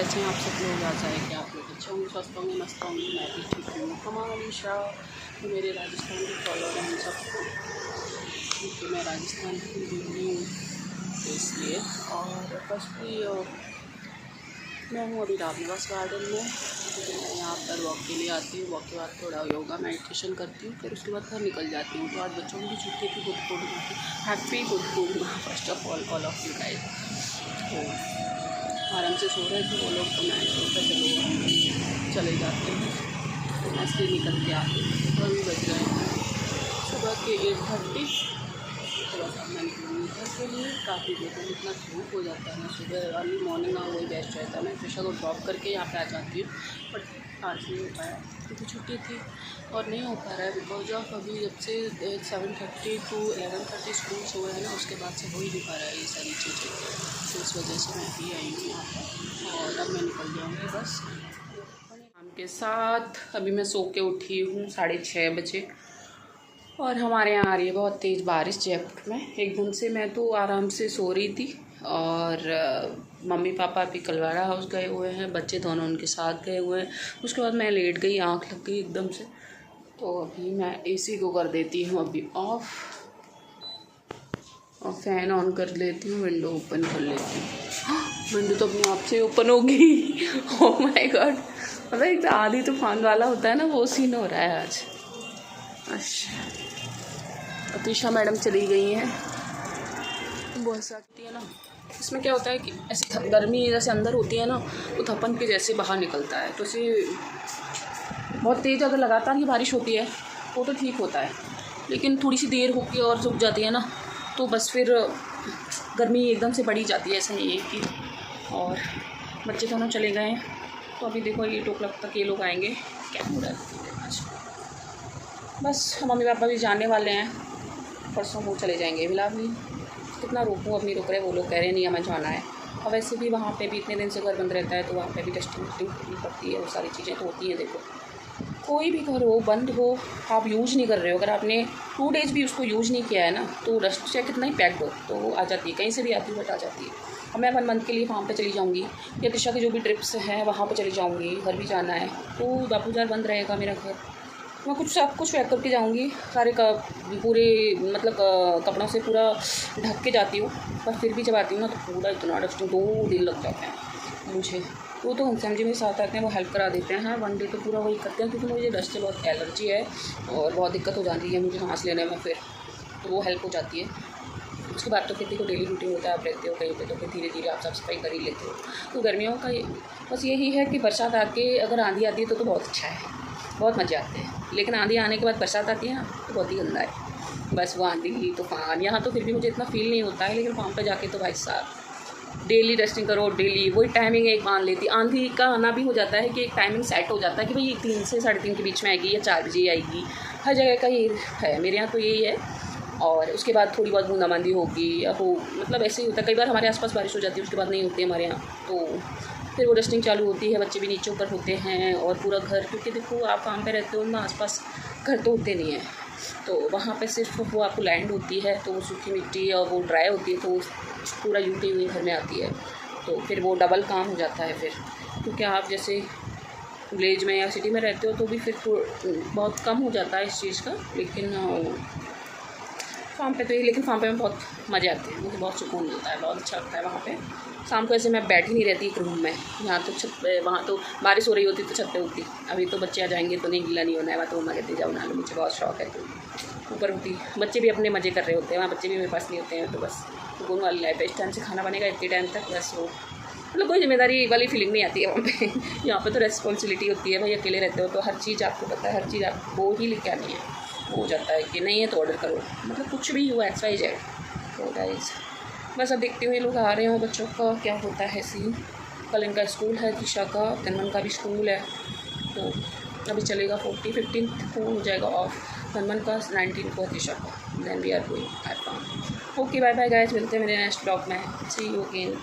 कैसे हैं आप सब लोग? आ जाए कि आप लोग अच्छे होंगे, स्वस्थ होंगे, मस्त होंगे। मैं भी ठीक हूँ। हमारा अलीशा तो मेरे राजस्थान के फॉलोअर हैं सबको, क्योंकि मैं राजस्थान की दिल्ली हूँ तो इसलिए। और फर्स्टली मैं हूँ अभी रामनिवास गार्डन में, क्योंकि मैं यहाँ पर वॉक के लिए आती हूँ। वॉक के बाद थोड़ा योगा मेडिटेशन करती हूँ, फिर उसके बाद घर निकल जाती हूँ। तो आज बच्चों की भी छुट्टी थी, गुड पूर्णिमा की। Happy good Purnima first of all of you guys. तो आराम से सो रहे थे वो लोग, तो मैं सोचा चलो चले जाते हैं। तो मैं इसलिए निकल के आती हूँ। तो अभी बज रहे हैं सुबह के 8:30। थोड़ा सा मैं निकलूँगी घर के लिए। काफ़ी देर में इतना धूप हो जाता है ना, सुबह अर्ली मॉर्निंग में वही बेस्ट रहता है। मैं प्रेशर को ड्रॉप करके यहाँ पे आ जाती हूँ, बट आज नहीं हो पाया क्योंकि छुट्टी थी और नहीं हो पा रहा है बिकॉज ऑफ अभी जब से 7:30 to 11:30 स्कूल्स हुए हैं ना, उसके बाद से हो ही नहीं पा रहा है ये सारी चीज़ें। तो इस वजह से मैं भी आई हूँ यहाँ पर और अब मैं निकल जाऊँगी बस शाम के साथ। अभी मैं सो के उठी हूँ 6:30 बजे और हमारे यहाँ आ रही है बहुत तेज़ बारिश जयपुर में। एकदम से मैं तो आराम से सो रही थी और मम्मी पापा अभी कलवाड़ा हाउस गए हुए हैं, बच्चे दोनों उनके साथ गए हुए हैं। उसके बाद मैं लेट गई, आँख लग गई एकदम से। तो अभी मैं एसी को कर देती हूँ अभी ऑफ और फ़ैन ऑन कर लेती हूँ, विंडो ओपन कर लेती हूँ। विंडो तो अपने आप से ओपन होगी। ओह माय गॉड, मतलब एक आधी तूफान वाला होता है ना, वो सीन हो रहा है आज। अच्छा, अतीशा मैडम चली गई हैं। बहुत सकती है ना, इसमें क्या होता है कि ऐसे गर्मी जैसे अंदर होती है ना, तो थपन के जैसे बाहर निकलता है। तो इसे बहुत तेज़ अगर लगातार ही बारिश होती है वो तो ठीक होता है, लेकिन थोड़ी सी देर होकर और रुक जाती है ना, तो बस फिर गर्मी एकदम से बढ़ी जाती है। ऐसा नहीं है कि। और बच्चे दोनों चले गए हैं, तो अभी देखो ये 2 o'clock तक ये लोग आएंगे। क्या हो रहा है आज? बस मम्मी पापा भी जाने वाले हैं, परसों वो चले जाएंगे। फिलहाल भी कितना रोकूँ, अब नहीं रुक रहे। वो लोग कह रहे नहीं हमें जाना है। और वैसे भी वहाँ पे भी इतने दिन से घर बंद रहता है, तो वहाँ पे भी डस्टिंग वस्टिंग पड़ती है, वो सारी चीज़ें तो होती हैं। देखो कोई भी घर हो, बंद हो, आप यूज़ नहीं कर रहे हो, अगर आपने 2 days भी उसको यूज़ नहीं किया है ना, तो डस्ट चेक कितना ही पैक्ड हो तो वो आ जाती है, कहीं से भी आती है बट आ जाती है। अब मैं 1 month के लिए वहाँ पे चली जाऊँगी, या दिशा की जो भी ट्रिप्स हैं वहाँ पे चली जाऊँगी। घर भी जाना है तो बापूजार बंद रहेगा मेरा घर। मैं कुछ सब कुछ पैक करके जाऊँगी, सारे पूरे मतलब कपड़ों से पूरा ढक के जाती हूँ, पर फिर भी जब आती हूँ ना तो पूरा इतना डस्टिंग 2 दिन लग जाते हैं मुझे। वो तो घनश्याम जी मेरे साथ आते हैं, वो हेल्प करा देते हैं। 1 day तो पूरा वही करते हैं, क्योंकि मुझे डस्ट से बहुत एलर्जी है और बहुत दिक्कत हो जाती है मुझे सांस लेने में, फिर तो वो हेल्प हो जाती है। उसके बाद तो खेती को डेली रूटीन होता है, आप रहते हो कहीं पे तो फिर धीरे धीरे आप साफ सफाई कर ही लेते हो। तो गर्मियों का बस यही है कि बरसात आके अगर आंधी आती है तो बहुत अच्छा है, बहुत मज़े आते हैं। लेकिन आंधी आने के बाद बरसात आती है ना, तो बहुत ही गंदा है। बस वो आंधी तूफान, यहाँ तो फिर भी मुझे इतना फील नहीं होता है, लेकिन वहाँ पर जाके तो भाई साहब डेली डस्टिंग करो, डेली वही टाइमिंग एक मान लेती। आंधी का आना भी हो जाता है कि एक टाइमिंग सेट हो जाता है कि भाई 3 से 3:30 के बीच में आएगी या 4 बजे आएगी। हर जगह का ये है, मेरे यहाँ तो यही है। और उसके बाद थोड़ी बहुत बूंदाबांदी होगी या हो, मतलब ऐसे ही होता है। कई बार हमारे आसपास बारिश हो जाती है, उसके बाद नहीं होती है हमारे यहाँ, तो फिर वो डस्टिंग चालू होती है। बच्चे भी नीचे ऊपर होते हैं और पूरा घर, क्योंकि देखो आप काम पे रहते हो ना, आसपास घर तो होते नहीं हैं, तो वहाँ पे सिर्फ वो आपको लैंड होती है, तो वो सूखी मिट्टी और वो ड्राई होती है, तो पूरा यूटी हुई घर में आती है। तो फिर वो डबल काम हो जाता है फिर, क्योंकि आप जैसे विलेज में या सिटी में रहते हो तो भी फिर बहुत कम हो जाता है इस चीज़ का। लेकिन फार्म पे तो ये, लेकिन फार्म पे में बहुत मज़े आते हैं, मुझे बहुत सुकून मिलता है, बहुत अच्छा लगता है वहाँ पे। शाम को ऐसे मैं बैठी नहीं रहती एक रूम में, यहाँ तो छत, वहाँ तो बारिश हो रही होती तो छत पे होती। अभी तो बच्चे आ जाएंगे तो नहीं, गीला नहीं होना है, वहाँ तो मम्मा कहते जाओ ना लो, मुझे बहुत शौक है। तो ऊपर होती, बच्चे भी अपने मज़े कर रहे होते हैं, वहाँ बच्चे भी मेरे पास नहीं होते हैं, तो बस सुकून वाली लाइफ है। इस टाइम से खाना बनेगा, इतने टाइम तक, बस वो मतलब कोई जिम्मेदारी वाली फीलिंग नहीं आती है वहाँ पे। यहाँ पे तो रेस्पॉन्सिबिलिटी होती है, भाई अकेले रहते हो तो हर चीज़ आपको पता है, हर चीज़ आपको ही लेके आनी है। हो जाता है कि नहीं है तो ऑर्डर करो, मतलब कुछ भी हुआ XYZ। तो गाइस बस अब देखती हूँ ये लोग आ रहे हो, बच्चों का क्या होता है सीन। कल इनका स्कूल है, दिशा का, तनमन का भी स्कूल है, तो अभी चलेगा 15 को हो जाएगा ऑफ। तनमन का 19 को, दिशा का। Then we are going at home. Okay bye bye guys, मिलते हैं मेरे नेक्स्ट ब्लॉग में। See you again.